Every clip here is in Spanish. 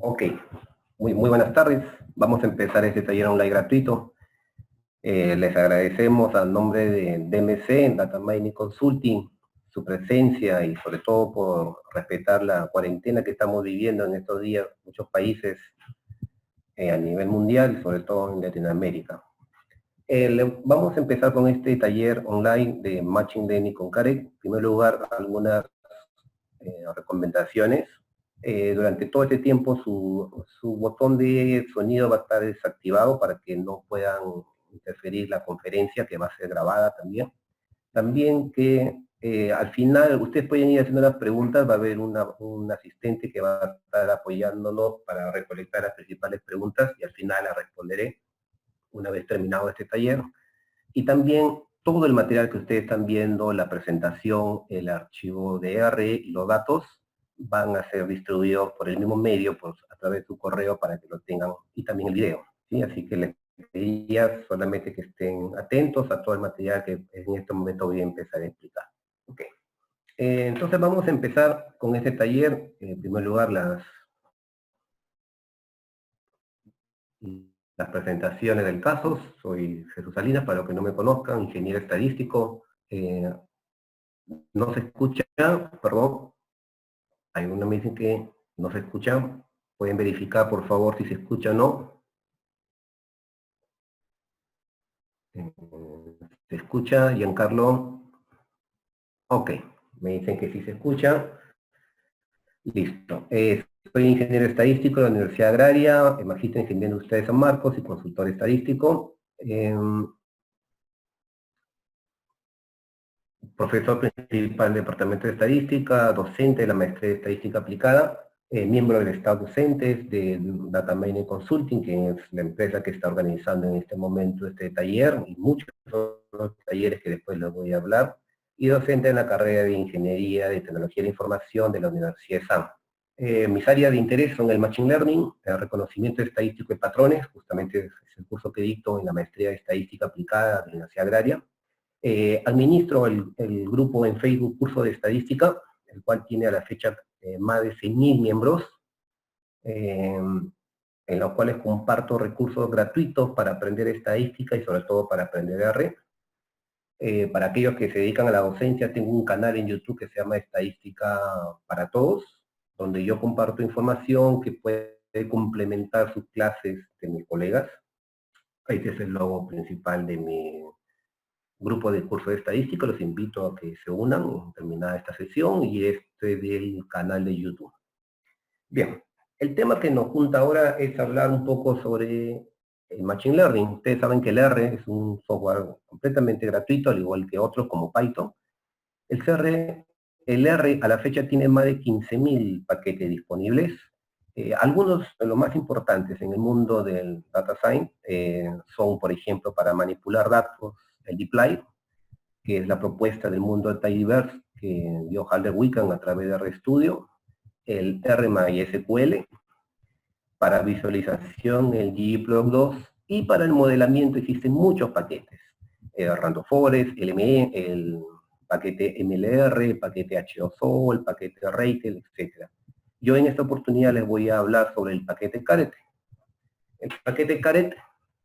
Ok, muy buenas tardes. Vamos a empezar este taller online gratuito. Les agradecemos al nombre de DMC, Data Mining Consulting, su presencia y sobre todo por respetar la cuarentena que estamos viviendo en estos días en muchos países a nivel mundial, sobre todo en Latinoamérica. Vamos a empezar con este taller online de Machine Learning con Caret. En primer lugar, algunas recomendaciones. Durante todo este tiempo su botón de sonido va a estar desactivado para que no puedan interferir la conferencia, que va a ser grabada también. También que al final ustedes pueden ir haciendo las preguntas, va a haber un asistente que va a estar apoyándonos para recolectar las principales preguntas y al final las responderé una vez terminado este taller. Y también todo el material que ustedes están viendo, la presentación, el archivo de R y los datos, van a ser distribuidos por el mismo medio, pues, a través de su correo para que lo tengan, y también el video, ¿sí? Así que les pediría solamente que estén atentos a todo el material que en este momento voy a empezar a explicar. Okay. Entonces vamos a empezar con este taller. En primer lugar, las presentaciones del caso. Soy Jesús Salinas, para los que no me conozcan, ingeniero estadístico. No se escucha, perdón. Algunos me dicen que no se escucha. Pueden verificar, por favor, si se escucha o no. ¿Se escucha, Giancarlo? Ok, me dicen que sí se escucha. Listo. Soy ingeniero estadístico de la Universidad Agraria, magíster en Ingeniería Industrial de San Marcos y consultor estadístico. Profesor principal del Departamento de Estadística, docente de la Maestría de Estadística Aplicada, miembro del staff docentes de Data Mining Consulting, que es la empresa que está organizando en este momento este taller, y muchos otros talleres que después les voy a hablar, y docente en la carrera de Ingeniería de Tecnología de la Información de la Universidad de SAM. Mis áreas de interés son el Machine Learning, el reconocimiento estadístico de patrones, justamente es el curso que dicto en la Maestría de Estadística Aplicada de la Universidad Agraria. Administro el grupo en Facebook Curso de Estadística, el cual tiene a la fecha más de 6.000 miembros, en los cuales comparto recursos gratuitos para aprender estadística y sobre todo para aprender R. Para aquellos que se dedican a la docencia, tengo un canal en YouTube que se llama Estadística para Todos, donde yo comparto información que puede complementar sus clases de mis colegas. Este es el logo principal de mi grupo de curso de estadística. Los invito a que se unan terminada esta sesión, y este del canal de YouTube. Bien, el tema que nos junta ahora es hablar un poco sobre el Machine Learning. Ustedes saben que el R es un software completamente gratuito, al igual que otros como Python. El R a la fecha tiene más de 15.000 paquetes disponibles. Algunos de los más importantes en el mundo del data science son, por ejemplo, para manipular datos, el dplyr, que es la propuesta del mundo de Tidyverse que dio Halder Wickham a través de RStudio, el RMySQL, para visualización el ggplot2, y para el modelamiento existen muchos paquetes, Random Forest, LME, el paquete MLR, el paquete HOSO, el paquete Ratel, etc. Yo en esta oportunidad les voy a hablar sobre el paquete Caret. El paquete Caret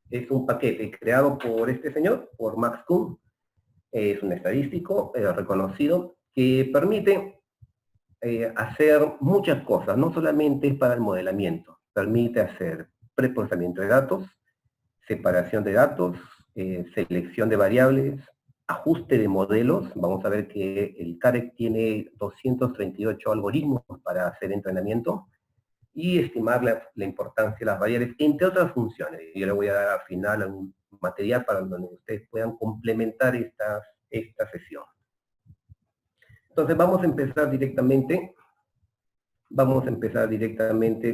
es un paquete creado por este señor, por Max Kuhn. Es un estadístico reconocido que permite hacer muchas cosas, no solamente es para el modelamiento, permite hacer preprocesamiento de datos, separación de datos, selección de variables, ajuste de modelos. Vamos a ver que el Caret tiene 238 algoritmos para hacer entrenamiento, y estimar la importancia de las variables, entre otras funciones. Yo le voy a dar al final un material para donde ustedes puedan complementar esta sesión. Entonces vamos a empezar directamente.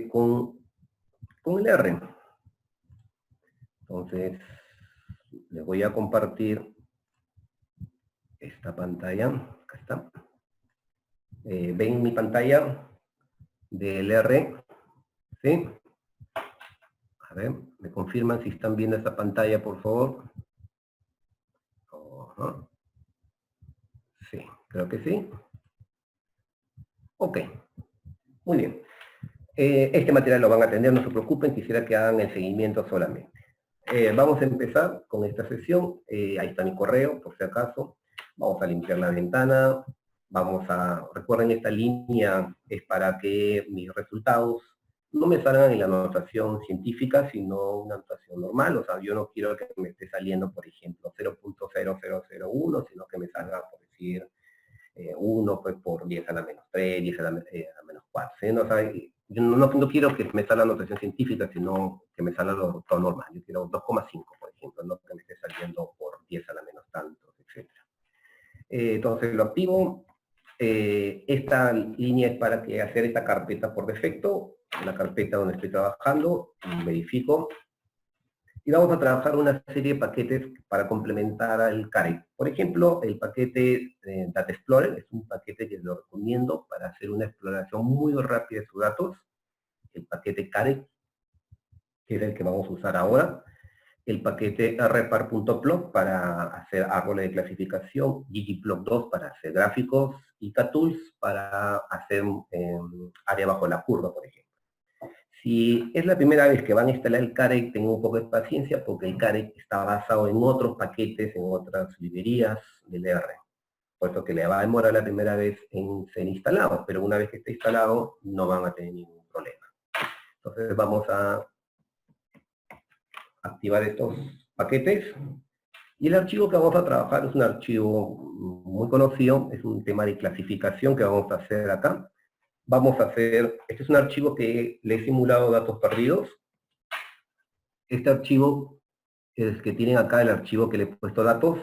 Con el R. Entonces, les voy a compartir esta pantalla. Acá está. ¿Ven mi pantalla del R? ¿Sí? A ver, me confirman si están viendo esta pantalla, por favor. Sí, creo que sí. Ok, muy bien. Este material lo van a tener, no se preocupen, quisiera que hagan el seguimiento solamente. Vamos a empezar con esta sesión. Ahí está mi correo, por si acaso. Vamos a limpiar la ventana. Recuerden, esta línea es para que mis resultados no me salgan en la anotación científica, sino una anotación normal. O sea, yo no quiero que me esté saliendo, por ejemplo, 0.0001, sino que me salga, por decir, 1 pues, por 10 a la menos 3, 10 a la menos 4. ¿Sí? No, o sea, yo no quiero que me salga la notación científica, sino que me salga todo normal. Yo quiero 2,5, por ejemplo, no que me esté saliendo por 10 a la menos tantos, etc. Entonces lo activo. Esta línea es para que hacer esta carpeta por defecto, la carpeta donde estoy trabajando, verifico. Y vamos a trabajar una serie de paquetes para complementar al CAREC. Por ejemplo, el paquete Data Explorer es un paquete que lo recomiendo para hacer una exploración muy rápida de sus datos. El paquete CAREC, que es el que vamos a usar ahora. El paquete rpar.plot para hacer árboles de clasificación, ggplot2 para hacer gráficos, y KTools para hacer área bajo la curva, por ejemplo. Si es la primera vez que van a instalar el CAREC, tengo un poco de paciencia porque el CAREC está basado en otros paquetes, en otras librerías del R. Puesto que le va a demorar la primera vez en ser instalado, pero una vez que esté instalado no van a tener ningún problema. Entonces vamos a activar estos paquetes. Y el archivo que vamos a trabajar es un archivo muy conocido, es un tema de clasificación que vamos a hacer acá. Este es un archivo que le he simulado datos perdidos. Este archivo, es que tienen acá el archivo que le he puesto datos,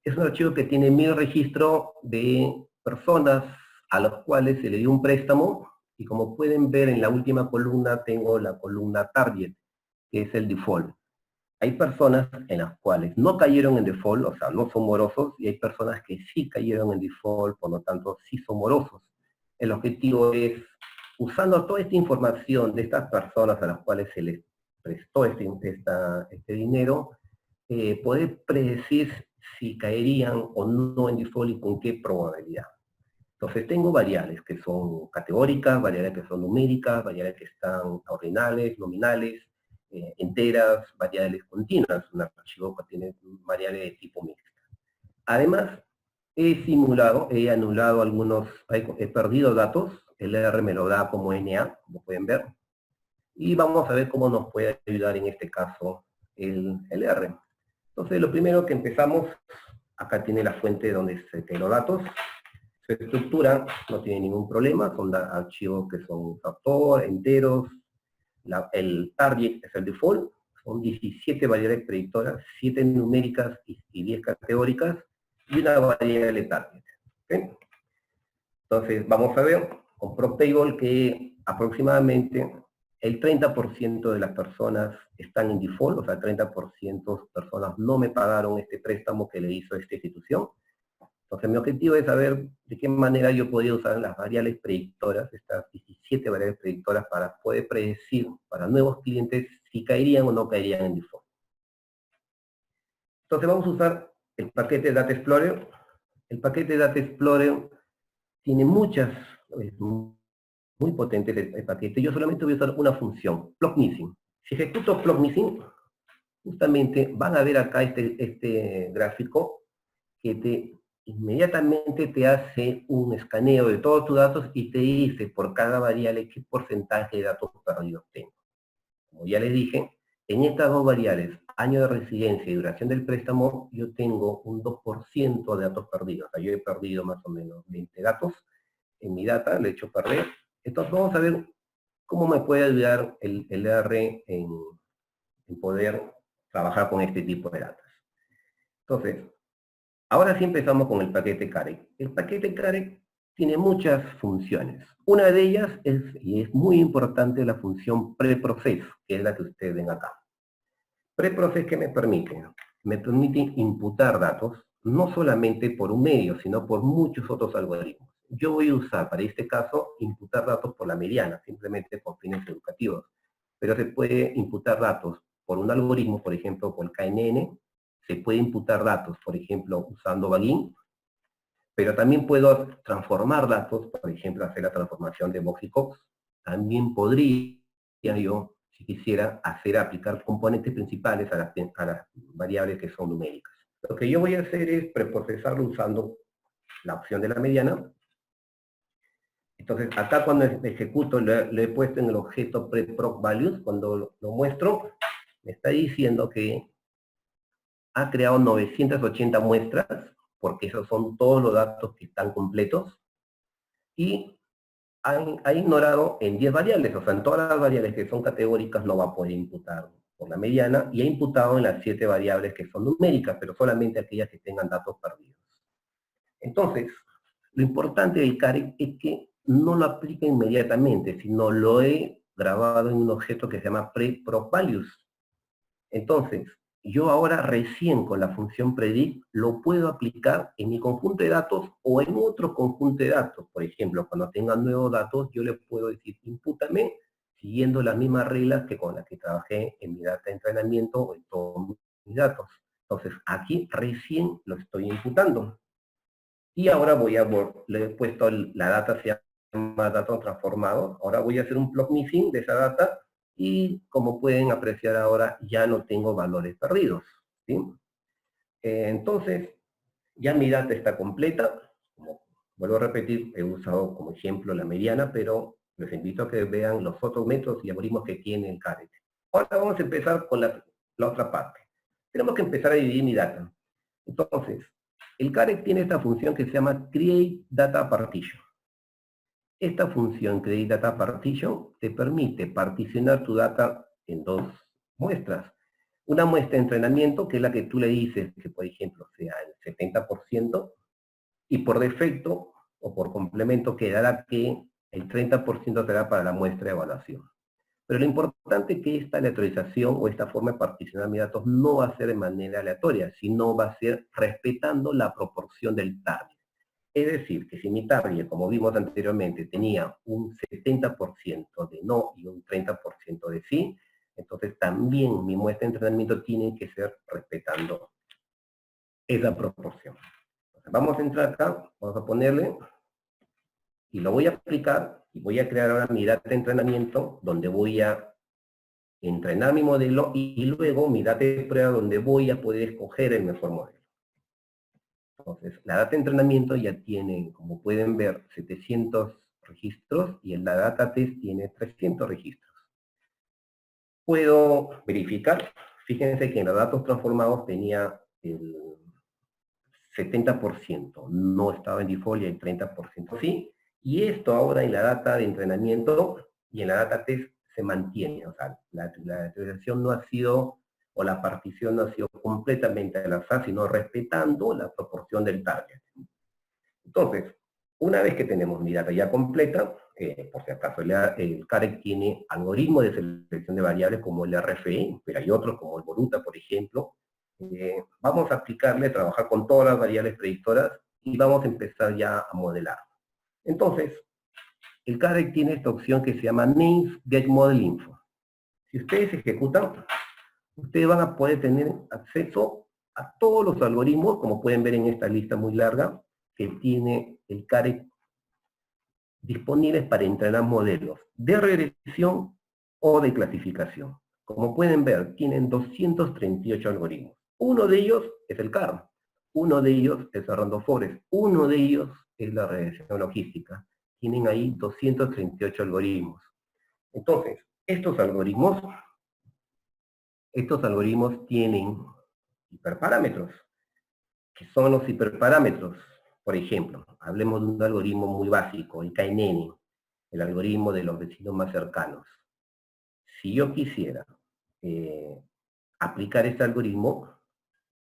es un archivo que tiene 1000 registros de personas a las cuales se le dio un préstamo, y como pueden ver en la última columna tengo la columna target, que es el default. Hay personas en las cuales no cayeron en default, o sea, no son morosos, y hay personas que sí cayeron en default, por lo tanto, sí son morosos. El objetivo es, usando toda esta información de estas personas a las cuales se les prestó este dinero, poder predecir si caerían o no en default y con qué probabilidad. Entonces tengo variables que son categóricas, variables que son numéricas, variables que están ordinales, nominales, enteras, variables continuas, un archivo que tiene variables de tipo mixta. Además, he anulado algunos, he perdido datos, el R me lo da como NA, como pueden ver, y vamos a ver cómo nos puede ayudar en este caso el R. Entonces, lo primero que empezamos, acá tiene la fuente donde se tienen los datos. Su estructura no tiene ningún problema, son archivos que son factor, enteros. El target es el default, son 17 variables predictoras, 7 numéricas y 10 categóricas, y una variable target. ¿Okay? Entonces, vamos a ver con PropTable que aproximadamente el 30% de las personas están en default, o sea, el 30% de personas no me pagaron este préstamo que le hizo esta institución. Entonces, mi objetivo es saber de qué manera yo podría usar las variables predictoras, estas 17 variables predictoras, para poder predecir para nuevos clientes si caerían o no caerían en default. Entonces, vamos a usar el paquete Data Explorer. El paquete Data Explorer tiene muy potente el paquete. Yo solamente voy a usar una función, plug missing. Si ejecuto plug missing, justamente van a ver acá este gráfico que inmediatamente te hace un escaneo de todos tus datos y te dice por cada variable qué porcentaje de datos perdidos tengo. Como ya les dije, en estas dos variables, año de residencia y duración del préstamo, yo tengo un 2% de datos perdidos. O sea, yo he perdido más o menos 20 datos en mi data, le he hecho perder. Entonces vamos a ver cómo me puede ayudar el R en poder trabajar con este tipo de datos. Entonces, ahora sí empezamos con el paquete CAREC. El paquete CAREC tiene muchas funciones. Una de ellas y es muy importante, la función preprocess, que es la que ustedes ven acá. Preprocess, ¿qué me permite? Me permite imputar datos, no solamente por un medio, sino por muchos otros algoritmos. Yo voy a usar, para este caso, imputar datos por la mediana, simplemente por fines educativos. Pero se puede imputar datos por un algoritmo, por ejemplo, por KNN, se puede imputar datos, por ejemplo, usando Bagin, pero también puedo transformar datos, por ejemplo, hacer la transformación de Box y Cox, también podría yo, si quisiera, aplicar componentes principales a las variables que son numéricas. Lo que yo voy a hacer es preprocesarlo usando la opción de la mediana. Entonces, acá cuando ejecuto, lo he puesto en el objeto preprocValues, cuando lo muestro, me está diciendo que ha creado 980 muestras, porque esos son todos los datos que están completos, y ha ignorado en 10 variables, o sea, en todas las variables que son categóricas no va a poder imputar por la mediana, y ha imputado en las 7 variables que son numéricas, pero solamente aquellas que tengan datos perdidos. Entonces, lo importante del caret es que no lo aplique inmediatamente, sino lo he grabado en un objeto que se llama preprocValues. Entonces, yo ahora recién con la función predict lo puedo aplicar en mi conjunto de datos o en otro conjunto de datos. Por ejemplo, cuando tenga nuevos datos, yo le puedo decir, impútame siguiendo las mismas reglas que con las que trabajé en mi data de entrenamiento o en todos mis datos. Entonces, aquí recién lo estoy imputando. Y ahora le he puesto la data, se llama datos transformados. Ahora voy a hacer un plot missing de esa data y como pueden apreciar ahora ya no tengo valores perdidos. ¿Sí? Entonces, ya mi data está completa. Como vuelvo a repetir, he usado como ejemplo la mediana, pero les invito a que vean los otros métodos y algoritmos que tiene el caret. Ahora vamos a empezar con la otra parte. Tenemos que empezar a dividir mi data. Entonces, el caret tiene esta función que se llama createDataPartition. Esta función createDataPartition te permite particionar tu data en dos muestras. Una muestra de entrenamiento, que es la que tú le dices que, por ejemplo, sea el 70%, y por defecto o por complemento quedará que el 30% será para la muestra de evaluación. Pero lo importante es que esta aleatorización o esta forma de particionar mis datos no va a ser de manera aleatoria, sino va a ser respetando la proporción del target. Es decir, que si mi target, como vimos anteriormente, tenía un 70% de no y un 30% de sí, entonces también mi muestra de entrenamiento tiene que ser respetando esa proporción. Entonces, vamos a entrar acá, vamos a ponerle, y lo voy a aplicar, y voy a crear ahora mi data de entrenamiento, donde voy a entrenar mi modelo, y luego mi data de prueba, donde voy a poder escoger el mejor modelo. Entonces, la data de entrenamiento ya tiene, como pueden ver, 700 registros, y en la data test tiene 300 registros. Puedo verificar, fíjense que en los datos transformados tenía el 70%, no estaba en default y el 30% sí, y esto ahora en la data de entrenamiento y en la data test se mantiene, o sea, la actualización no ha sido, o la partición no ha sido completamente al azar, sino respetando la proporción del target. Entonces, una vez que tenemos mi data ya completa, por si acaso el caret tiene algoritmos de selección de variables como el RFE, pero hay otros como el Voluta, por ejemplo. Vamos a aplicarle, trabajar con todas las variables predictoras y vamos a empezar ya a modelar. Entonces, el caret tiene esta opción que se llama Names Get Model Info. Si ustedes ejecutan, ustedes van a poder tener acceso a todos los algoritmos, como pueden ver en esta lista muy larga, que tiene el caret disponibles para entrenar modelos de regresión o de clasificación. Como pueden ver, tienen 238 algoritmos. Uno de ellos es el CARM, uno de ellos es el Random Forest, uno de ellos es la regresión logística. Tienen ahí 238 algoritmos. Entonces, estos algoritmos tienen hiperparámetros. ¿Qué son los hiperparámetros? Por ejemplo, hablemos de un algoritmo muy básico, el KNN, el algoritmo de los vecinos más cercanos. Si yo quisiera aplicar este algoritmo,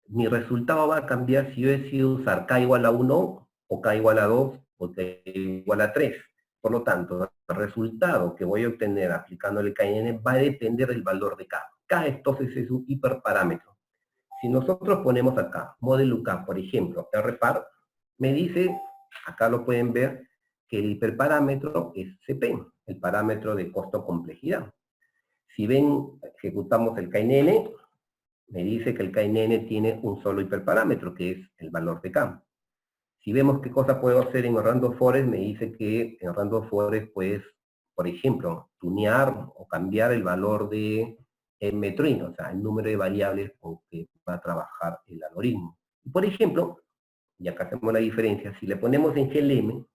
mi resultado va a cambiar si yo decido usar k igual a 1, o k igual a 2, o k igual a 3. Por lo tanto, el resultado que voy a obtener aplicando el KNN va a depender del valor de k. K entonces es un hiperparámetro. Si nosotros ponemos acá, modelo K, por ejemplo, RPAR, me dice, acá lo pueden ver, que el hiperparámetro es CP, el parámetro de costo-complejidad. Si ven, ejecutamos el KNN, me dice que el KNN tiene un solo hiperparámetro, que es el valor de K. Si vemos qué cosa puedo hacer en Random Forest, me dice que en Random Forest, pues, por ejemplo, tunear o cambiar el valor de metroin, o sea, el número de variables con que va a trabajar el algoritmo. Por ejemplo, y acá hacemos la diferencia, si le ponemos en GLM,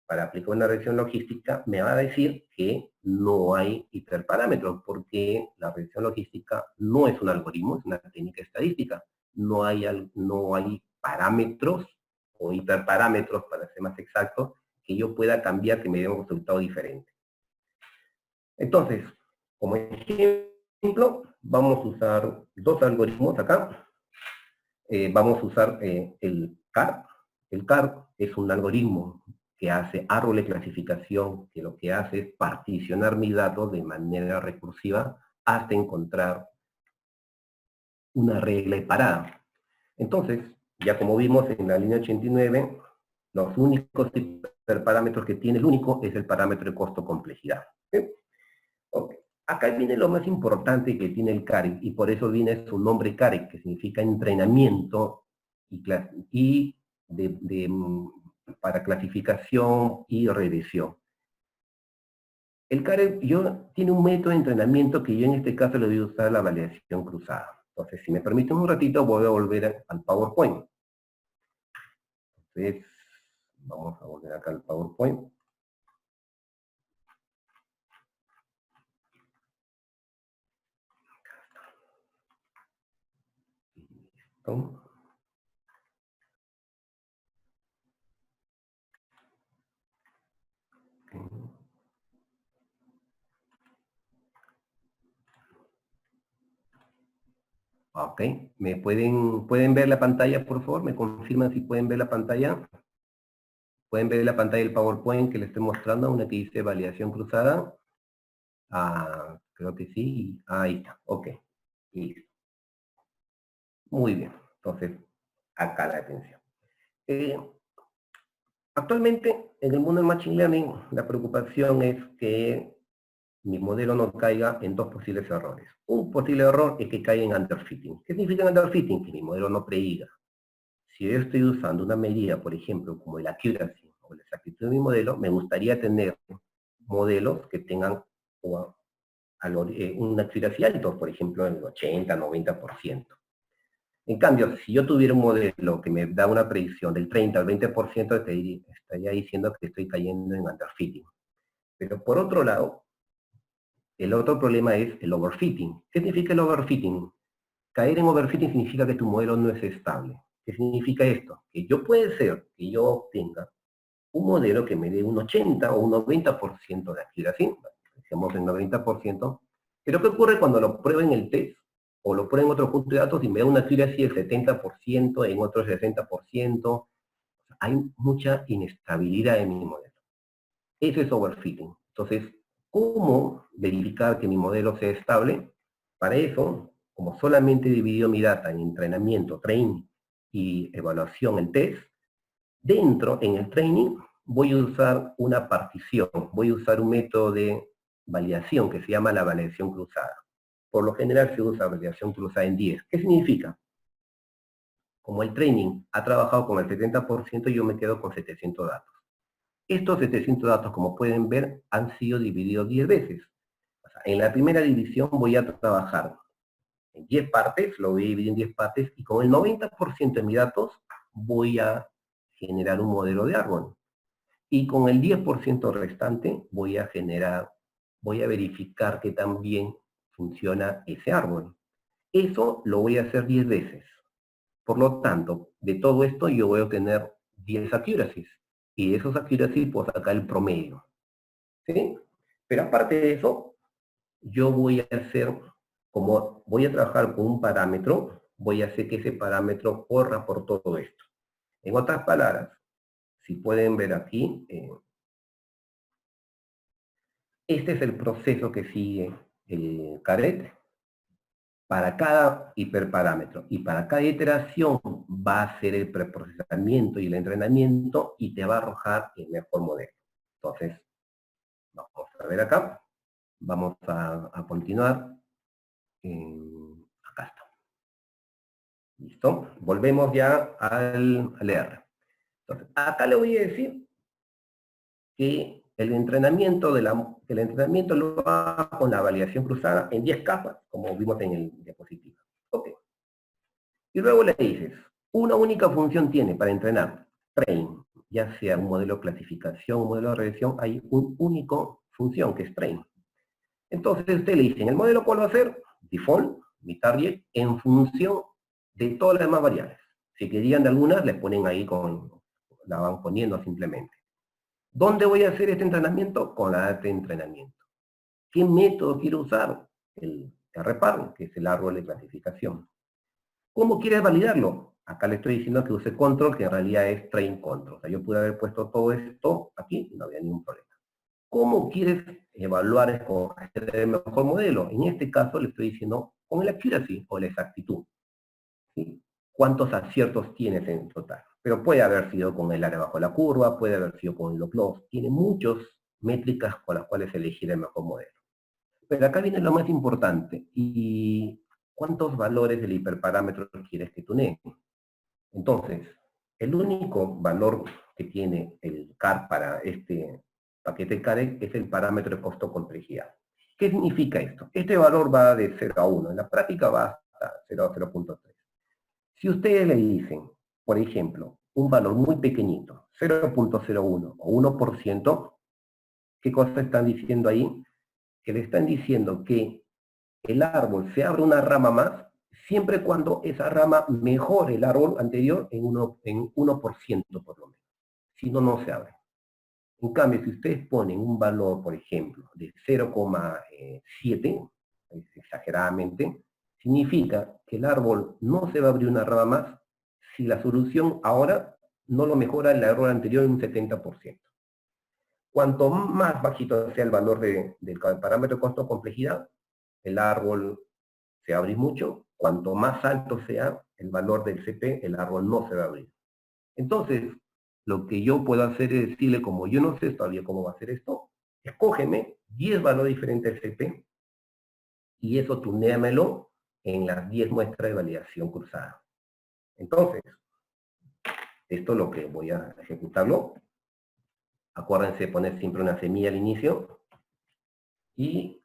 para aplicar una regresión logística, me va a decir que no hay hiperparámetros, porque la regresión logística no es un algoritmo, es una técnica estadística. No hay parámetros o hiperparámetros, para ser más exacto, que yo pueda cambiar que me dé un resultado diferente. Entonces, como ejemplo, vamos a usar dos algoritmos acá. Vamos a usar el CARP. El CARP es un algoritmo que hace árbol de clasificación, que lo que hace es particionar mis datos de manera recursiva hasta encontrar una regla de parada. Entonces, ya como vimos en la línea 89, los únicos parámetros que tiene, el único es el parámetro de costo-complejidad. ¿Sí? Okay. Acá viene lo más importante que tiene el CAREC, y por eso viene su nombre CAREC, que significa entrenamiento para clasificación y regresión. El CAREC tiene un método de entrenamiento que yo en este caso le voy a usar la validación cruzada. Entonces, si me permiten un ratito, voy a volver al PowerPoint. Entonces, vamos a volver acá al PowerPoint. Listo. Ok, ¿pueden ver la pantalla, por favor? ¿Me confirman si pueden ver la pantalla? ¿Pueden ver la pantalla del PowerPoint que les estoy mostrando? Una que dice validación cruzada. Ah, creo que sí. Ahí está, ok. Listo. Muy bien. Entonces, acá la atención. Actualmente, en el mundo del Machine Learning, la preocupación es que mi modelo no caiga en dos posibles errores. Un posible error es que caiga en underfitting. ¿Qué significa underfitting? Que mi modelo no prediga. Si yo estoy usando una medida, por ejemplo, como el accuracy o la exactitud de mi modelo, me gustaría tener modelos que tengan una accuracy alto, por ejemplo, en el 80, 90%. En cambio, si yo tuviera un modelo que me da una predicción del 30 al 20%, estaría diciendo que estoy cayendo en underfitting. Pero por otro lado, el otro problema es el overfitting. ¿Qué significa el overfitting? Caer en overfitting significa que tu modelo no es estable. ¿Qué significa esto? Que puede ser que yo obtenga un modelo que me dé un 80 o un 90% de accuracy, decíamos el 90%, pero ¿qué ocurre cuando lo pruebo en el test o lo pruebo en otro punto de datos y me da una accuracy del 70%, en otro 60%? Hay mucha inestabilidad en mi modelo. Eso es overfitting. Entonces, ¿cómo verificar que mi modelo sea estable? Para eso, como solamente he dividido mi data en entrenamiento, training y evaluación, el test, dentro, en el training, voy a usar una partición, voy a usar un método de validación que se llama la validación cruzada. Por lo general se usa validación cruzada en 10. ¿Qué significa? Como el training ha trabajado con el 70%, yo me quedo con 700 datos. Estos 700 datos, como pueden ver, han sido divididos 10 veces. O sea, en la primera división voy a trabajar en 10 partes, lo voy a dividir en 10 partes, y con el 90% de mis datos voy a generar un modelo de árbol. Y con el 10% restante voy a verificar que también funciona ese árbol. Eso lo voy a hacer 10 veces. Por lo tanto, de todo esto yo voy a obtener 10 accuracies. Y de esos accuracies puedo sacar el promedio. ¿Sí? Pero aparte de eso, yo voy a hacer, como voy a trabajar con un parámetro, voy a hacer que ese parámetro corra por todo esto. En otras palabras, si pueden ver aquí, este es el proceso que sigue el caret para cada hiperparámetro. Y para cada iteración va a hacer el preprocesamiento y el entrenamiento y te va a arrojar el mejor modelo. Entonces, vamos a ver acá. Vamos a continuar. Acá está. ¿Listo? Volvemos ya al R. Entonces, acá le voy a decir que el entrenamiento, el entrenamiento lo hago con la validación cruzada en 10 capas, como vimos en el diapositiva. Ok. Y luego le dices, una única función tiene para entrenar, train, ya sea un modelo de clasificación, un modelo de regresión, hay un único función que es train. Entonces usted le dice, en el modelo cuál va a ser, default, mi target, en función de todas las demás variables. Si querían de algunas, les ponen ahí la van poniendo simplemente. ¿Dónde voy a hacer este entrenamiento? Con la data de entrenamiento. ¿Qué método quiero usar? El RPAR, que es el árbol de clasificación. ¿Cómo quieres validarlo? Acá le estoy diciendo que use control, que en realidad es train control. O sea, yo pude haber puesto todo esto aquí y no había ningún problema. ¿Cómo quieres evaluar, escoger el mejor modelo? En este caso le estoy diciendo con el accuracy o la exactitud. ¿Sí? ¿Cuántos aciertos tienes en total? Pero puede haber sido con el área bajo la curva, puede haber sido con el log loss. Tiene muchas métricas con las cuales elegir el mejor modelo. Pero acá viene lo más importante. ¿Y cuántos valores del hiperparámetro quieres que tunee? Entonces, el único valor que tiene el CAR para este paquete CARE es el parámetro de costo-complejidad. ¿Qué significa esto? Este valor va de 0 a 1, en la práctica va hasta 0 a 0.3. Si ustedes le dicen, por ejemplo, un valor muy pequeñito, 0.01 o 1%, ¿qué cosa están diciendo ahí? Que le están diciendo que el árbol se abre una rama más siempre cuando esa rama mejore el árbol anterior en 1% por lo menos. Si no, no se abre. En cambio, si ustedes ponen un valor, por ejemplo, de 0,7, exageradamente, significa que el árbol no se va a abrir una rama más si la solución ahora no lo mejora el árbol anterior en un 70%. Cuanto más bajito sea el valor del parámetro de costo-complejidad, el árbol se abre mucho. Cuanto más alto sea el valor del CP, el árbol no se va a abrir. Entonces, lo que yo puedo hacer es decirle, como yo no sé todavía cómo va a ser esto, escógeme 10 valores diferentes del CP y eso tunéamelo en las 10 muestras de validación cruzada. Entonces, esto es lo que voy a ejecutarlo. Acuérdense de poner siempre una semilla al inicio y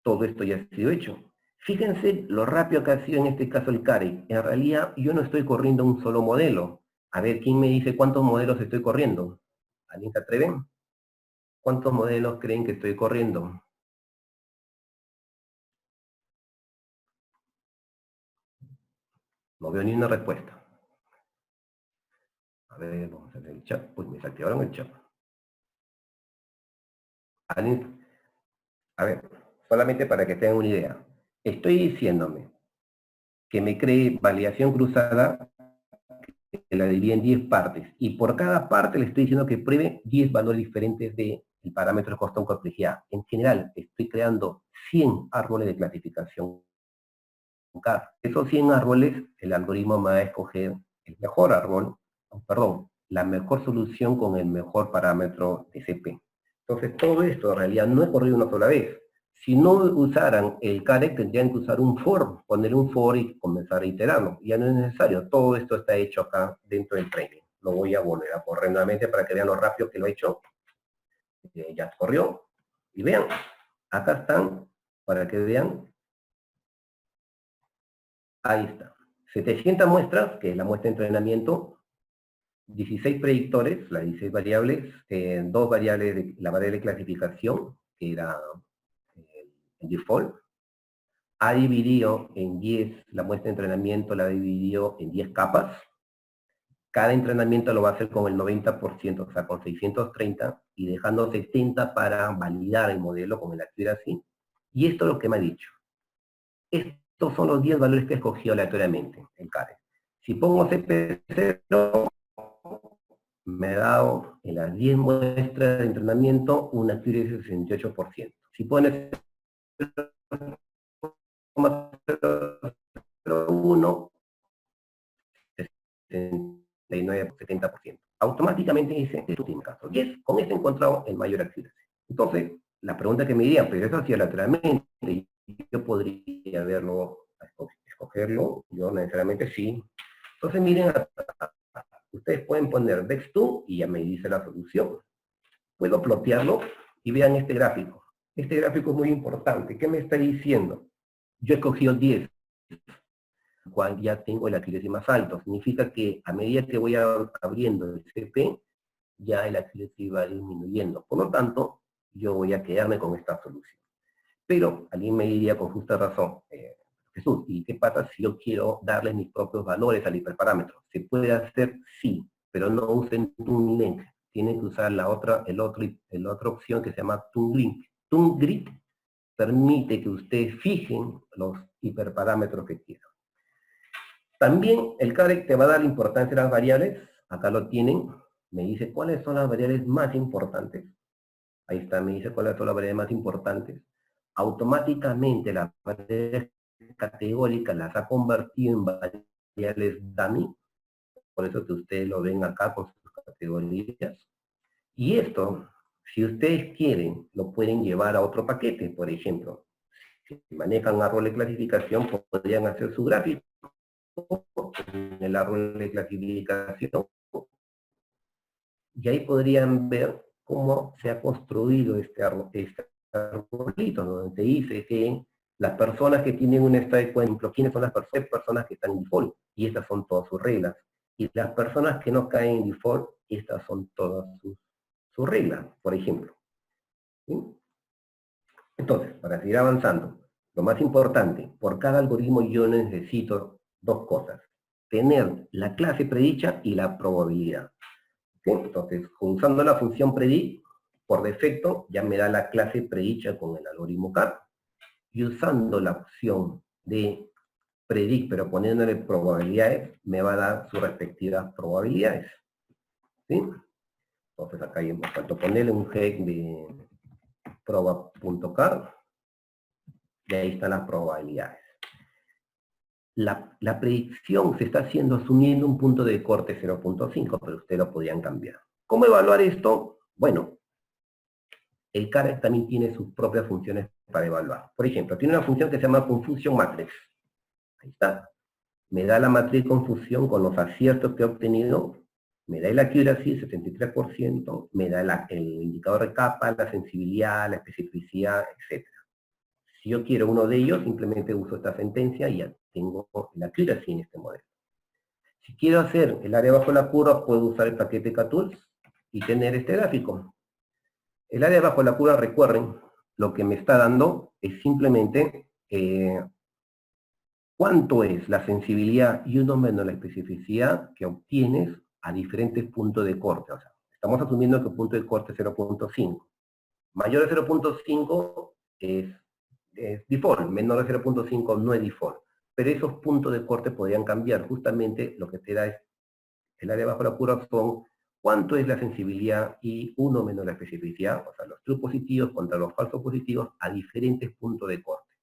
todo esto ya ha sido hecho. Fíjense lo rápido que ha sido en este caso el CARE. En realidad yo no estoy corriendo un solo modelo. A ver, ¿quién me dice cuántos modelos estoy corriendo? ¿Alguien se atreve? ¿Cuántos modelos creen que estoy corriendo? No veo ni una respuesta. A ver, vamos a ver el chat. Pues me desactivaron el chat. ¿Alguien? A ver, solamente para que tengan una idea. Estoy diciéndome que me cree validación cruzada, que la dividí en 10 partes. Y por cada parte le estoy diciendo que pruebe 10 valores diferentes del parámetro de costo-complejidad. En general, estoy creando 100 árboles de clasificación. Esos 100 árboles, el algoritmo me va a escoger el mejor árbol, perdón, la mejor solución con el mejor parámetro de CP. Entonces, todo esto en realidad no es corrido una sola vez. Si no usaran el CAREC, tendrían que usar un for, poner un for y comenzar a iterarlo. Ya no es necesario, todo esto está hecho acá dentro del training. Lo voy a volver a correr nuevamente para que vean lo rápido que lo he hecho. Ya corrió. Y vean, acá están, para que vean. Ahí está. 700 muestras, que es la muestra de entrenamiento, 16 predictores, las 16 variables, dos variables, la variable de clasificación, que era el default, ha dividido en 10, la muestra de entrenamiento la ha dividido en 10 capas. Cada entrenamiento lo va a hacer con el 90%, o sea, con 630, y dejando 70 para validar el modelo con el accuracy. Y esto es lo que me ha dicho. Estos son los 10 valores que he escogido aleatoriamente en CARE. Si pongo CP0, me ha dado en las 10 muestras de entrenamiento una accuracy de 68%. Si pones 0,01, 69-70%. Automáticamente dice, este es tu caso. Y es, con esto he encontrado el mayor accuracy. Entonces, la pregunta que me dirían, pero eso hacía lateralmente, yo podría verlo, escogerlo, yo necesariamente sí. Entonces, miren, ustedes pueden poner Vex2 y ya me dice la solución. Puedo plotearlo y vean este gráfico. Este gráfico es muy importante. ¿Qué me está diciendo? Yo he cogido 10, cual ya tengo el accuracy más alto. Significa que a medida que voy abriendo el CP, ya el accuracy va disminuyendo. Por lo tanto, yo voy a quedarme con esta solución. Pero alguien me diría con justa razón, Jesús, ¿y qué pasa si yo quiero darle mis propios valores al hiperparámetro? ¿Se puede hacer? Sí, pero no usen ToonLink. Tienen que usar la otra opción que se llama ToonLink. ToonGrid permite que ustedes fijen los hiperparámetros que quieran. También el CAREC te va a dar importancia a las variables. Acá lo tienen. Me dice cuáles son las variables más importantes. Ahí está, me dice cuáles son las variables más importantes. Automáticamente las variables categóricas las ha convertido en variables dummy. Por eso que ustedes lo ven acá con sus categorías. Y esto, si ustedes quieren, lo pueden llevar a otro paquete. Por ejemplo, si manejan árbol de clasificación, podrían hacer su gráfico en el árbol de clasificación. Y ahí podrían ver cómo se ha construido este arbolito, donde te dice que las personas que tienen un estado de cuenta, quiénes son las personas que están en default, y estas son todas sus reglas. Y las personas que no caen en default, estas son todas sus reglas, por ejemplo. ¿Sí? Entonces, para seguir avanzando, lo más importante, por cada algoritmo yo necesito dos cosas. Tener la clase predicha y la probabilidad. ¿Sí? Entonces, usando la función predict, por defecto, ya me da la clase predicha con el algoritmo CAR. Y usando la opción de predict, pero poniéndole probabilidades, me va a dar sus respectivas probabilidades. ¿Sí? Entonces, acá hay por tanto ponerle un head de proba.car, y ahí están las probabilidades. La predicción se está haciendo asumiendo un punto de corte 0.5, pero ustedes lo podían cambiar. ¿Cómo evaluar esto? Bueno, el CAREC también tiene sus propias funciones para evaluar. Por ejemplo, tiene una función que se llama Confusion Matrix. Ahí está. Me da la matriz confusión con los aciertos que he obtenido, me da el accuracy, 73%, me da el indicador de capa, la sensibilidad, la especificidad, etc. Si yo quiero uno de ellos, simplemente uso esta sentencia y ya tengo el accuracy en este modelo. Si quiero hacer el área bajo la curva, puedo usar el paquete KTools y tener este gráfico. El área bajo la curva, recuerden, lo que me está dando es simplemente cuánto es la sensibilidad y uno menos la especificidad que obtienes a diferentes puntos de corte. O sea, estamos asumiendo que el punto de corte es 0.5. Mayor de 0.5 es default, menor de 0.5 no es default. Pero esos puntos de corte podrían cambiar. Justamente lo que te da es el área bajo la curva son cuánto es la sensibilidad y uno menos la especificidad, o sea, los true positivos contra los falsos positivos a diferentes puntos de corte.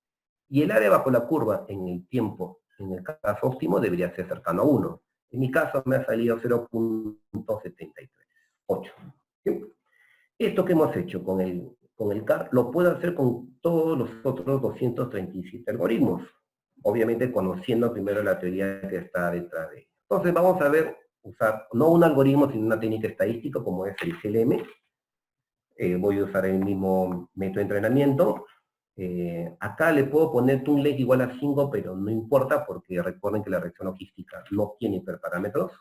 Y el área bajo la curva en el tiempo, en el caso óptimo, debería ser cercano a 1. En mi caso me ha salido 0.738. ¿Sí? Esto que hemos hecho con el CAR lo puedo hacer con todos los otros 237 algoritmos. Obviamente conociendo primero la teoría que está detrás de ello. Entonces vamos a ver, usar no un algoritmo, sino una técnica estadística como es el GLM. Voy a usar el mismo método de entrenamiento. Acá le puedo poner ToonLink igual a 5, pero no importa porque recuerden que la regresión logística no tiene hiperparámetros.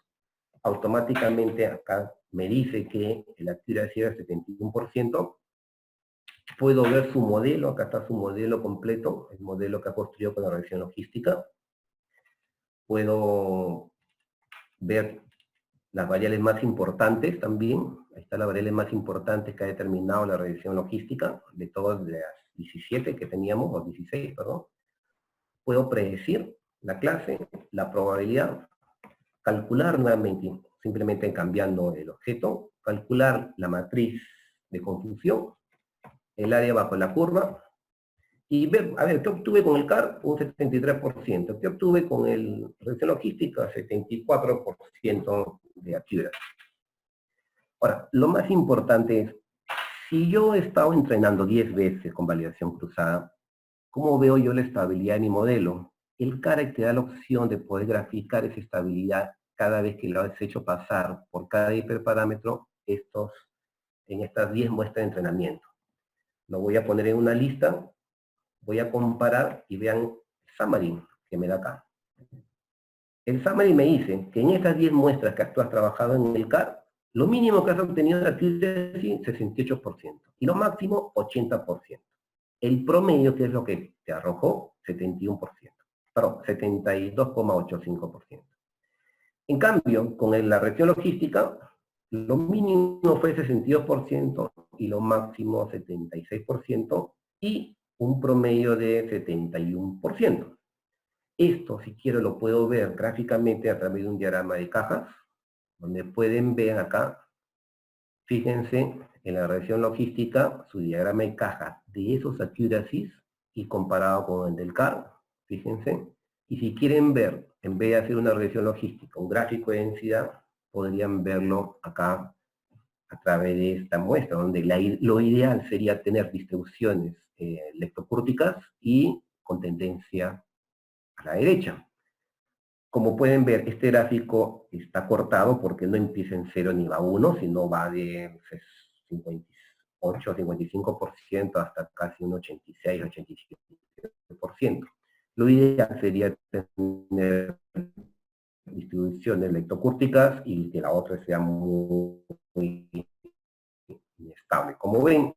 Automáticamente acá me dice que la accuracy es 71%. Puedo ver su modelo, acá está su modelo completo, el modelo que ha construido con la regresión logística. Puedo ver las variables más importantes también. Ahí está la variable más importante que ha determinado la regresión logística, de todas las 17 que teníamos, o 16, perdón. Puedo predecir la clase, la probabilidad, calcular nuevamente, simplemente cambiando el objeto, calcular la matriz de confusión, el área bajo la curva, y ver, a ver, ¿qué obtuve con el CAR? Un 73%. ¿Qué obtuve con el regresión logística? 74% de accuracy. Ahora, lo más importante es, si yo he estado entrenando 10 veces con validación cruzada, ¿cómo veo yo la estabilidad de mi modelo? El CAREC te da la opción de poder graficar esa estabilidad cada vez que lo has hecho pasar por cada hiperparámetro estos en estas 10 muestras de entrenamiento. Lo voy a poner en una lista, voy a comparar y vean el summary que me da acá. El summary me dice que en estas 10 muestras que tú has trabajado en el CAR, lo mínimo que has obtenido de accuracy, 68%, y lo máximo, 80%. El promedio, que es lo que te arrojó, 71%. Perdón, 72,85%. En cambio, con la región logística, lo mínimo fue 62% y lo máximo 76%, y un promedio de 71%. Esto, si quiero, lo puedo ver gráficamente a través de un diagrama de cajas, donde pueden ver acá, fíjense, en la región logística, su diagrama de cajas de esos accuracies y comparado con el del CAR, fíjense. Y si quieren ver, en vez de hacer una regresión logística, un gráfico de densidad, podrían verlo acá a través de esta muestra, donde lo ideal sería tener distribuciones leptocúrticas y con tendencia a la derecha. Como pueden ver, este gráfico está cortado porque no empieza en 0 ni va a 1, sino va de 58, 55% hasta casi un 86, 87%. Lo ideal sería tener distribuciones leptocúrticas y que la otra sea muy inestable. Como ven,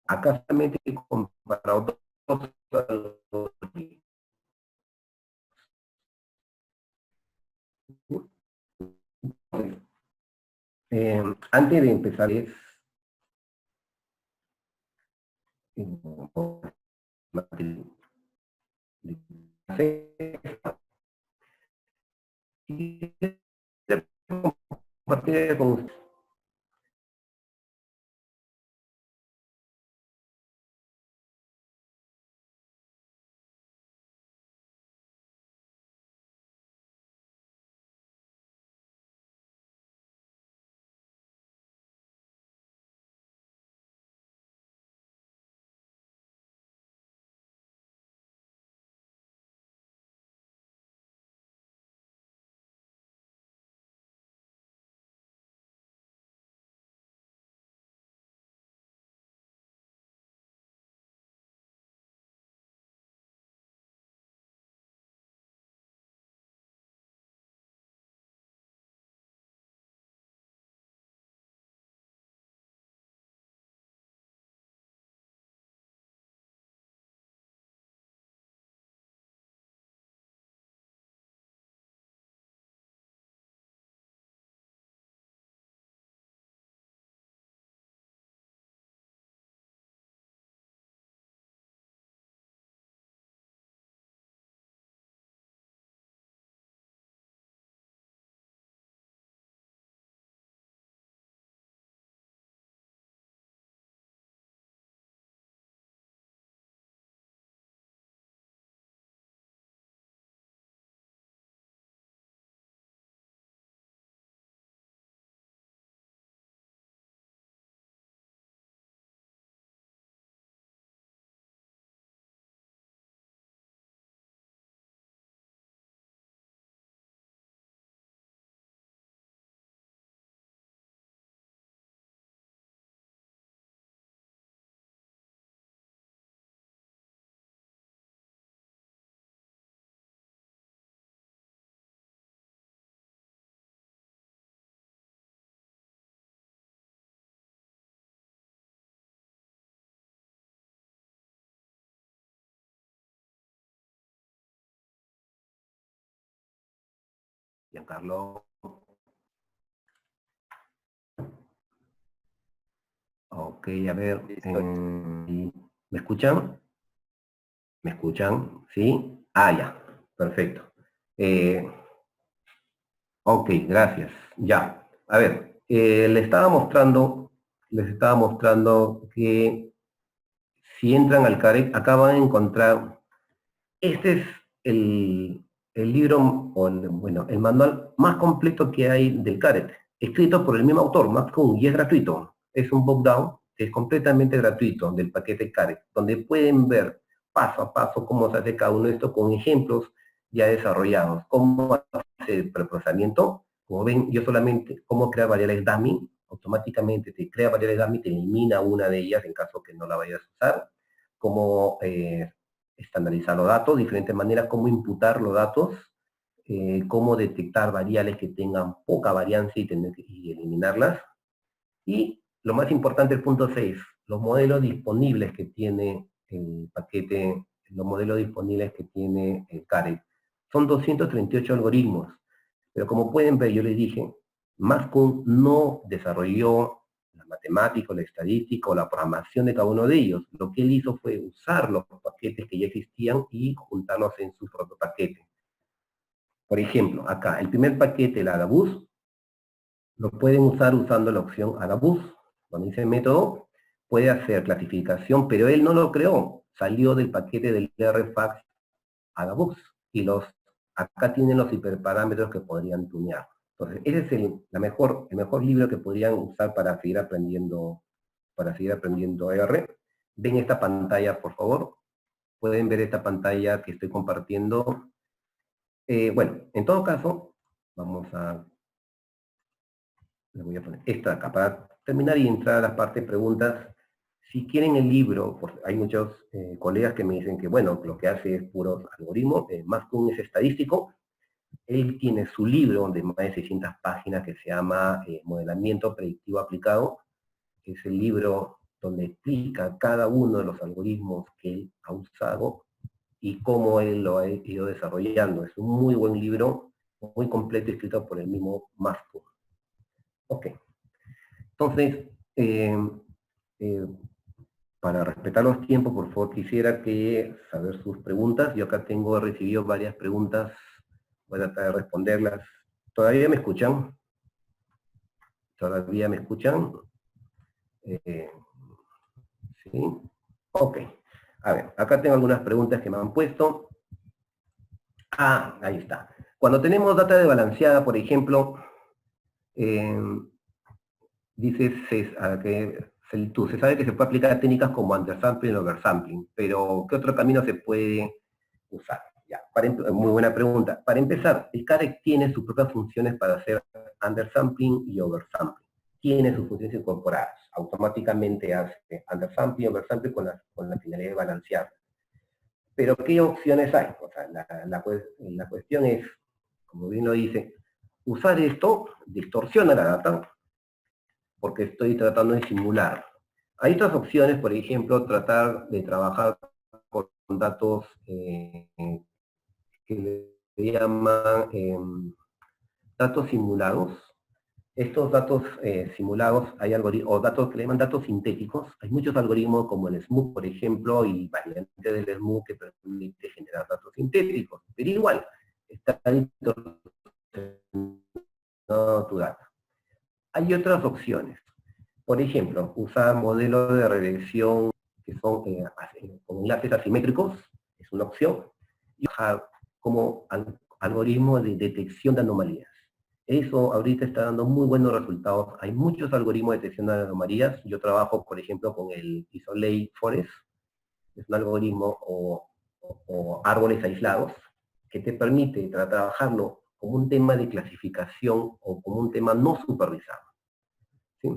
acá solamente he comparado dos. Antes de empezar es compartir con ustedes. Giancarlo. Ok, a ver. ¿Me escuchan? ¿Me escuchan? ¿Sí? Ah, ya. Perfecto. Ok, gracias. Ya. A ver, les estaba mostrando que si entran al CAREC, acá van a encontrar, este es el libro, bueno, el manual más completo que hay del CARET, escrito por el mismo autor, Max Kuhn, y es gratuito. Es un book-down que es completamente gratuito del paquete CARET, donde pueden ver paso a paso cómo se hace cada uno de estos con ejemplos ya desarrollados, cómo hace el preprocesamiento, Como ven, yo solamente, ¿cómo crear variables dummy? Automáticamente te crea variables dummy, te elimina una de ellas en caso que no la vayas a usar. Cómo estandarizar los datos, diferentes maneras, cómo imputar los datos, cómo detectar variables que tengan poca varianza y eliminarlas. Y lo más importante, el punto 6, los modelos disponibles que tiene el paquete, los modelos disponibles que tiene el Caret. Son 238 algoritmos, pero como pueden ver, yo les dije, Mascom no desarrolló la matemática, la estadística o la programación de cada uno de ellos. Lo que él hizo fue usar los paquetes que ya existían y juntarlos en su propio paquete. Por ejemplo, acá, el primer paquete, el ADABUS, lo pueden usar usando la opción ADABUS. Donde dice método, puede hacer clasificación, pero él no lo creó. Salió del paquete del RFAX ADABUS. Y acá tienen los hiperparámetros que podrían tunear. Entonces, ese es el mejor libro que podrían usar para seguir aprendiendo R. Ven esta pantalla, por favor. Pueden ver esta pantalla que estoy compartiendo. Bueno, en todo caso, le voy a poner esta acá para terminar y entrar a la parte de preguntas. Si quieren el libro, hay muchos colegas que me dicen que, bueno, lo que hace es puros algoritmos, Mascom es estadístico. Él tiene su libro de más de 600 páginas que se llama Modelamiento Predictivo Aplicado, que es el libro donde explica cada uno de los algoritmos que él ha usado y cómo él lo ha ido desarrollando. Es un muy buen libro, muy completo, escrito por el mismo Mascom. Ok. Entonces, para respetar los tiempos, por favor, quisiera saber sus preguntas. Yo acá he recibido varias preguntas. Voy a tratar de responderlas. ¿Todavía me escuchan? ¿Todavía me escuchan? ¿Sí? Ok. A ver, acá tengo algunas preguntas que me han puesto. Ah, ahí está. Cuando tenemos data desbalanceada, por ejemplo, dice se sabe que se puede aplicar técnicas como undersampling o oversampling, pero ¿qué otro camino se puede usar? Ya, muy buena pregunta. Para empezar, el Caret tiene sus propias funciones para hacer undersampling y oversampling. Tiene sus funciones incorporadas. Automáticamente hace undersampling y oversampling con la finalidad de balancear. Pero ¿qué opciones hay? O sea, la cuestión es, como bien lo dice, usar esto distorsiona la data porque estoy tratando de simular. Hay otras opciones, por ejemplo, tratar de trabajar con datos que le llaman datos simulados. Estos datos simulados, hay algoritmos, o datos que le llaman datos sintéticos. Hay muchos algoritmos como el SMOO, por ejemplo, y variantes del SMOO que permite generar datos sintéticos. Pero igual, está distorsionado tu data. Hay otras opciones. Por ejemplo, usar modelos de regresión que son con enlaces asimétricos, es una opción, y usar como algoritmo de detección de anomalías. Eso ahorita está dando muy buenos resultados. Hay muchos algoritmos de detección de anomalías. Yo trabajo, por ejemplo, con el Isolate Forest, es un algoritmo o árboles aislados, que te permite trabajarlo como un tema de clasificación o como un tema no supervisado. ¿Sí?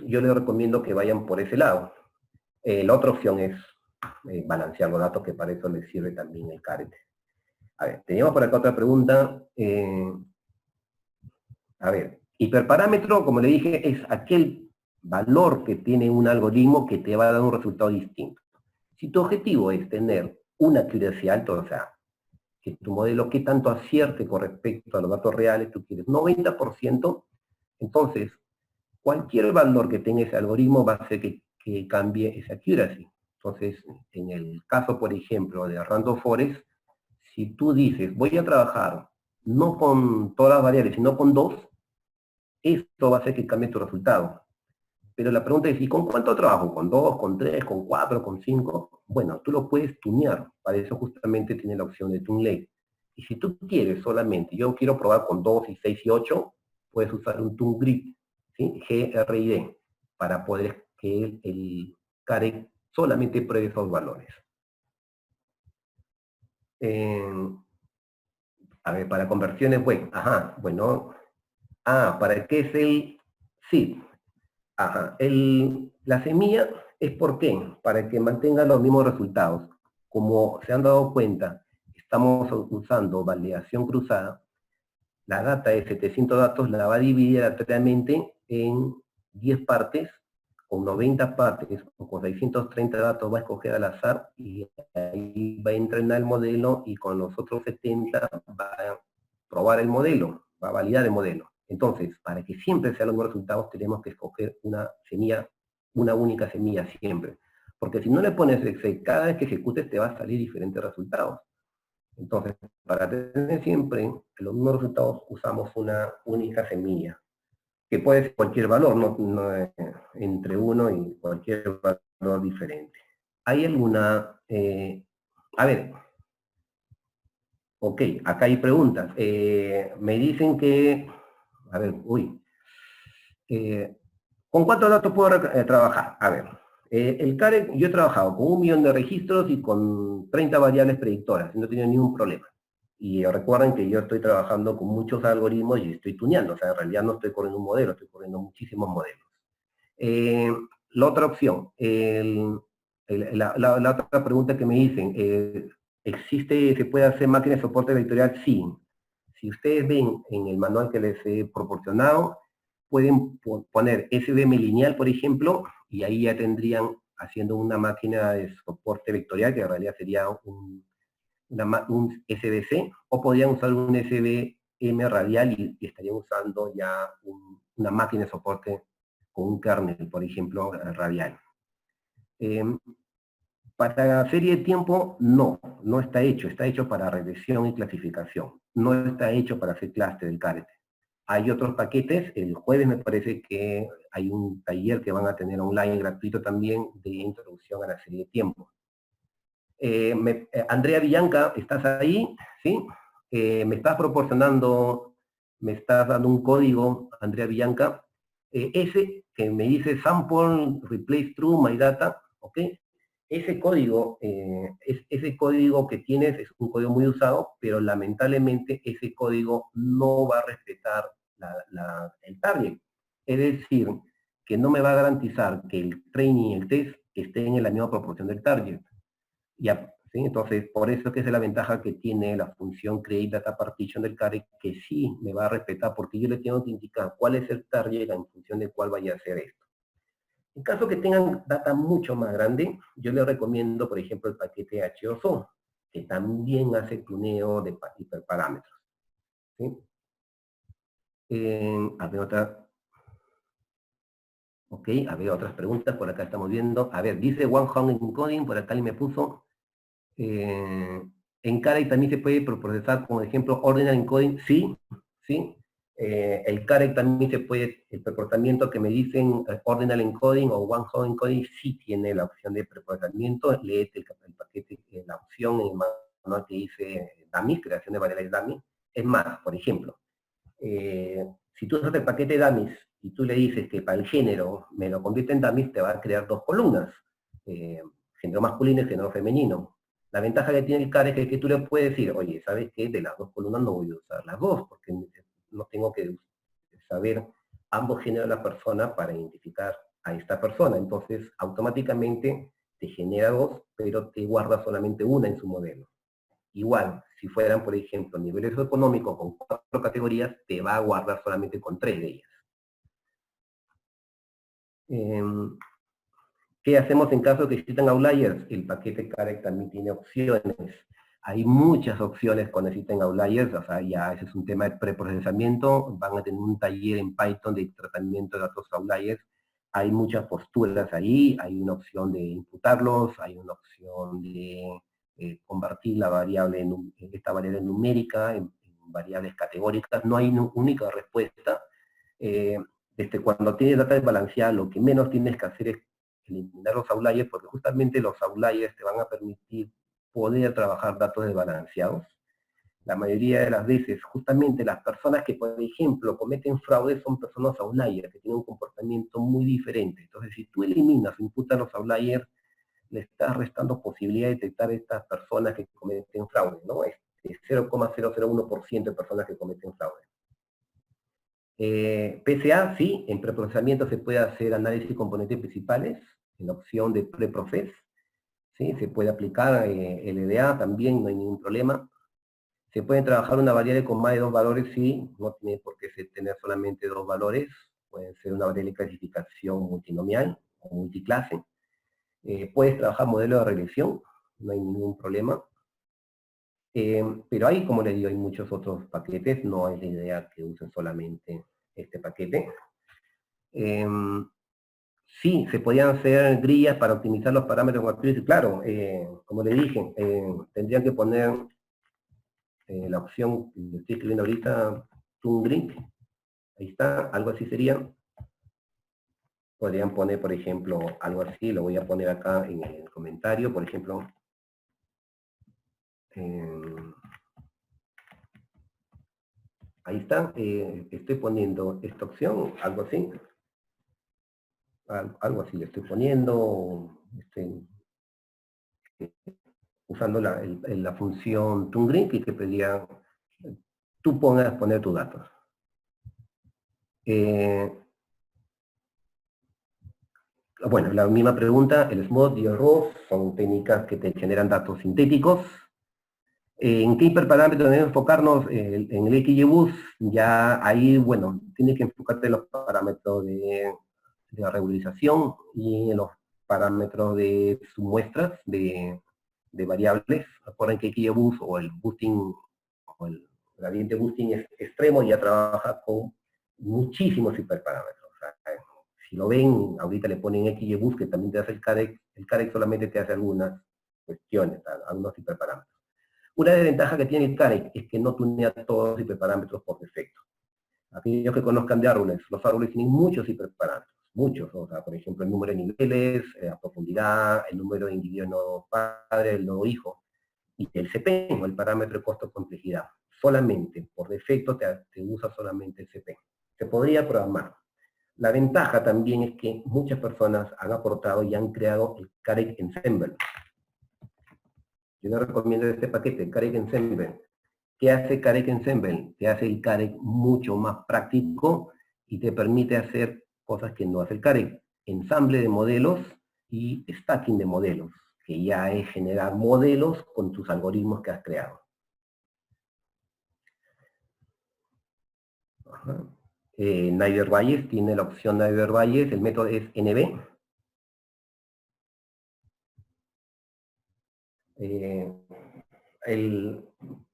Yo les recomiendo que vayan por ese lado. La otra opción es balancear los datos, que para eso les sirve también el Caret. A ver, teníamos por acá otra pregunta. A ver, hiperparámetro, como le dije, es aquel valor que tiene un algoritmo que te va a dar un resultado distinto. Si tu objetivo es tener una accuracy alta, o sea, que tu modelo qué tanto acierte con respecto a los datos reales, tú quieres 90%, entonces cualquier valor que tenga ese algoritmo va a hacer que cambie esa accuracy. Entonces, en el caso, por ejemplo, de Random Forest, si tú dices, voy a trabajar no con todas las variables, sino con dos, esto va a hacer que cambie tu resultado. Pero la pregunta es, ¿y con cuánto trabajo? ¿Con 2, con 3, con 4, con 5? Bueno, tú lo puedes tunear. Para eso justamente tiene la opción de TuneLake. Y si tú quieres solamente, yo quiero probar con 2, y 6 y 8, puedes usar un TuneGrid, ¿sí? GRID, para poder que el Caret solamente pruebe esos valores. A ver, para conversiones web, ajá, bueno, ¿para qué es el seed? Ajá, la semilla es ¿por qué? Para que mantenga los mismos resultados. Como se han dado cuenta, estamos usando validación cruzada, la data de 700 datos la va a dividir aleatoriamente en 10 partes, con 90 partes, o con 630 datos va a escoger al azar, y ahí va a entrenar el modelo, y con los otros 70 va a probar el modelo, va a validar el modelo. Entonces, para que siempre sean los mismos resultados, tenemos que escoger una semilla, una única semilla siempre. Porque si no le pones Excel, cada vez que ejecutes te va a salir diferentes resultados. Entonces, para tener siempre los mismos resultados, usamos una única semilla, que puede ser cualquier valor, entre uno y cualquier valor diferente. ¿Hay alguna... a ver, ok, acá hay preguntas. Me dicen que... A ver, ¿con cuántos datos puedo trabajar? A ver, el CARE, yo he trabajado con 1.000.000 de registros y con 30 variables predictoras, no he tenido ningún problema. Y recuerden que yo estoy trabajando con muchos algoritmos y estoy tuneando, o sea, en realidad no estoy corriendo un modelo, estoy corriendo muchísimos modelos. La otra opción, la otra pregunta que me dicen, ¿se puede hacer máquina de soporte vectorial? Sí. Si ustedes ven en el manual que les he proporcionado, pueden poner SVM lineal, por ejemplo, y ahí ya tendrían haciendo una máquina de soporte vectorial, que en realidad sería un SVC, o podrían usar un SVM radial y estarían usando ya una máquina de soporte con un kernel, por ejemplo, radial. Para serie de tiempo, no está hecho para regresión y clasificación, no está hecho para hacer clúster del Caret. Hay otros paquetes, el jueves me parece que hay un taller que van a tener online gratuito también de introducción a la serie de tiempo. Andrea Villanca, ¿estás ahí? ¿Sí? Me estás dando un código, Andrea Villanca, ese que me dice sample replace true my data, ¿ok? Ese código, ese código que tienes es un código muy usado, pero lamentablemente ese código no va a respetar el target. Es decir, que no me va a garantizar que el training y el test estén en la misma proporción del target. Ya, ¿sí? Entonces, por eso es que es la ventaja que tiene la función create data partition del Caret, que sí me va a respetar, porque yo le tengo que indicar cuál es el target en función de cuál vaya a ser esto. En caso que tengan data mucho más grande, yo les recomiendo, por ejemplo, el paquete HOSO, que también hace tuneo de hiperparámetros. ¿Sí? A ver, a ver, otras preguntas, por acá estamos viendo. A ver, dice One Home Encoding, por acá me puso. En Caret también se puede procesar, como ejemplo, ordinal encoding, sí, sí. El Caret también se puede, el preprocesamiento que me dicen ordinal encoding o one hot encoding sí tiene la opción de preprocesamiento. Léete el paquete, la opción en el manual que dice dummy, creación de variables dummy. Es más, por ejemplo, si tú usas el paquete dummies y tú le dices que para el género me lo convierte en dummies, te va a crear dos columnas, género masculino y género femenino. La ventaja que tiene el CAR es que tú le puedes decir, oye, ¿sabes qué? De las dos columnas no voy a usar las dos, porque no tengo que saber ambos géneros de la persona para identificar a esta persona. Entonces, automáticamente te genera dos, pero te guarda solamente una en su modelo. Igual, si fueran, por ejemplo, niveles económicos con 4 categorías, te va a guardar solamente con 3 de ellas. ¿Qué hacemos en caso de que existan outliers? El paquete Caret también tiene opciones. Hay muchas opciones cuando existen outliers, o sea, ya ese es un tema de preprocesamiento. Van a tener un taller en Python de tratamiento de datos outliers. Hay muchas posturas ahí, hay una opción de imputarlos, hay una opción de convertir la variable, esta variable numérica en variables categóricas. No hay una única respuesta. Desde cuando tienes data desbalanceada, lo que menos tienes que hacer es eliminar los outliers, porque justamente los outliers te van a permitir poder trabajar datos desbalanceados. La mayoría de las veces, justamente las personas que, por ejemplo, cometen fraude son personas outliers, que tienen un comportamiento muy diferente. Entonces, si tú eliminas o imputas los outliers, le estás restando posibilidad de detectar a estas personas que cometen fraude, ¿no? 0,001% de personas que cometen fraude. PSA, sí, en preprocesamiento se puede hacer análisis de componentes principales, en la opción de preprocess, ¿sí? Se puede aplicar LDA también, no hay ningún problema. Se puede trabajar una variable con más de 2 valores, sí, no tiene por qué tener solamente 2 valores, puede ser una variable de clasificación multinomial o multiclase. Puedes trabajar modelo de regresión, no hay ningún problema. Pero hay, como les digo, hay muchos otros paquetes, no es la idea que usen solamente este paquete. Sí, se podían hacer grillas para optimizar los parámetros de claro, como le dije, tendrían que poner la opción que estoy escribiendo ahorita, ToonGrid, ahí está, algo así sería. Podrían poner, por ejemplo, algo así, lo voy a poner acá en el comentario, por ejemplo. Ahí está, estoy poniendo esta opción, algo así. Algo así le estoy poniendo, usando la función ToonGrid, que te pedía, tú pongas poner tus datos. Bueno, la misma pregunta, el SMOD y el RAW son técnicas que te generan datos sintéticos. ¿En qué hiperparámetros debemos enfocarnos? En el XGBoost, ya ahí, bueno, tienes que enfocarte en los parámetros de regularización y en los parámetros de submuestras de variables. Recuerden que XGBoost o el boosting, o el gradiente boosting extremo ya trabaja con muchísimos hiperparámetros. O sea, si lo ven, ahorita le ponen XGBoost, que también te hace el CAREC solamente te hace algunas cuestiones, algunos hiperparámetros. Una desventaja que tiene el CAREC es que no tunea todos los hiperparámetros por defecto. Aquellos que conozcan de árboles, los árboles tienen muchos hiperparámetros, muchos, o sea, por ejemplo, el número de niveles, la profundidad, el número de individuos no padre, el nodo hijo, y el CP, o el parámetro de costo-complejidad. Solamente, por defecto, te usa solamente el CP. Se podría programar. La ventaja también es que muchas personas han aportado y han creado el CAREC Ensemble. Yo les recomiendo este paquete, CAREC Ensemble. ¿Qué hace CAREC Ensemble? Te hace el CAREC mucho más práctico y te permite hacer cosas que no hace el CAREC. Ensamble de modelos y stacking de modelos, que ya es generar modelos con tus algoritmos que has creado. Navier-Bayes tiene la opción Navier-Bayes, el método es NB.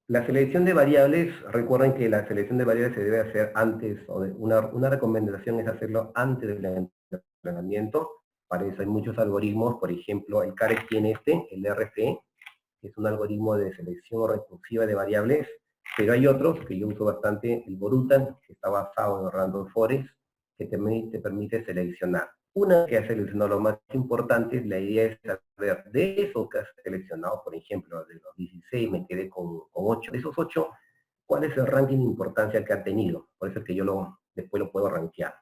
La selección de variables, recuerden que la selección de variables se debe hacer antes, o una recomendación es hacerlo antes del entrenamiento. Para eso hay muchos algoritmos, por ejemplo, el CAREC tiene el RFE, que es un algoritmo de selección recursiva de variables, pero hay otros que yo uso bastante, el Borutan, que está basado en el Random Forest, que te permite seleccionar. Una que ha seleccionado lo más importante, la idea es saber de eso que has seleccionado, por ejemplo, de los 16 me quedé con 8, de esos 8, ¿cuál es el ranking de importancia que ha tenido? Por eso es que yo después lo puedo rankear.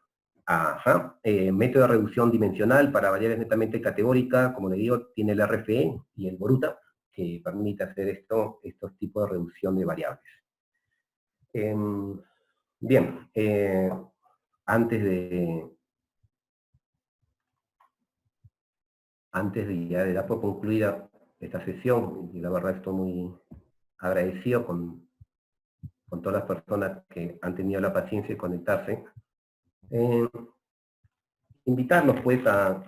Ajá, método de reducción dimensional para variables netamente categóricas, como le digo, tiene el RFE y el Boruta, que permite hacer estos tipos de reducción de variables. Bien, antes de ya de dar por concluida esta sesión, y la verdad estoy muy agradecido con todas las personas que han tenido la paciencia de conectarse, invitarlos pues a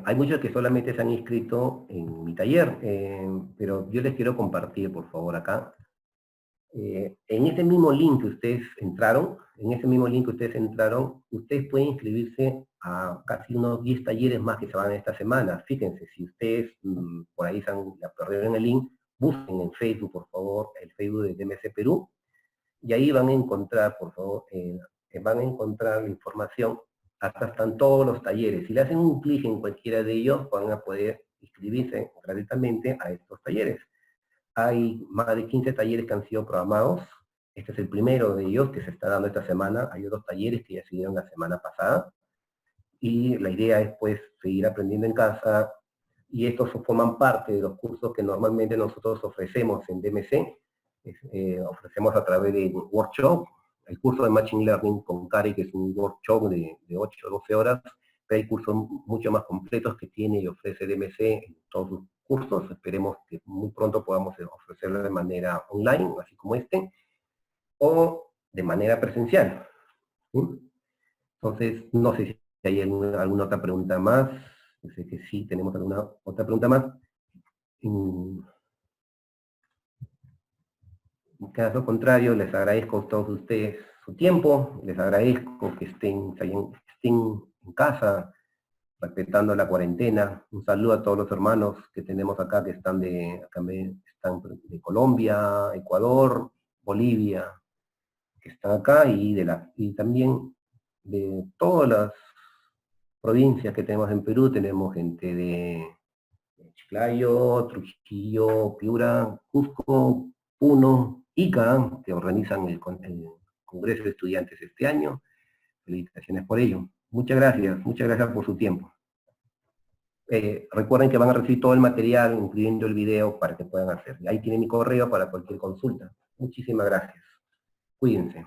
hay muchos que solamente se han inscrito en mi taller, pero yo les quiero compartir, por favor, acá. En ese mismo link que ustedes entraron, ustedes pueden inscribirse a casi unos 10 talleres más que se van esta semana. Fíjense, si ustedes por ahí la perdieron el link, busquen en Facebook, por favor, el Facebook de DMC Perú, y ahí van a encontrar, por favor, van a encontrar la información. Acá están todos los talleres. Si le hacen un clic en cualquiera de ellos, van a poder inscribirse gratuitamente a estos talleres. Hay más de 15 talleres que han sido programados. Este es el primero de ellos que se está dando esta semana. Hay otros talleres que ya se dieron la semana pasada. Y la idea es, pues, seguir aprendiendo en casa. Y estos forman parte de los cursos que normalmente nosotros ofrecemos en DMC. Ofrecemos a través de workshop, el curso de Machine Learning con Cari, que es un workshop de 8 o 12 horas, pero hay cursos mucho más completos que tiene y ofrece DMC en todos sus cursos. Esperemos que muy pronto podamos ofrecerlo de manera online, así como este, o de manera presencial. ¿Sí? Entonces, no sé si hay alguna otra pregunta más. Yo sé que sí, tenemos alguna otra pregunta más. En caso contrario, les agradezco a todos ustedes su tiempo, les agradezco que estén en casa, respetando la cuarentena. Un saludo a todos los hermanos que tenemos acá, que están están de Colombia, Ecuador, Bolivia, que están acá, y también de todas las provincias que tenemos en Perú. Tenemos gente de Chiclayo, Trujillo, Piura, Cusco, Puno, Ica, que organizan el Congreso de Estudiantes este año. Felicitaciones por ello. Muchas gracias por su tiempo. Recuerden que van a recibir todo el material, incluyendo el video, para que puedan hacer. Ahí tienen mi correo para cualquier consulta. Muchísimas gracias. Cuídense.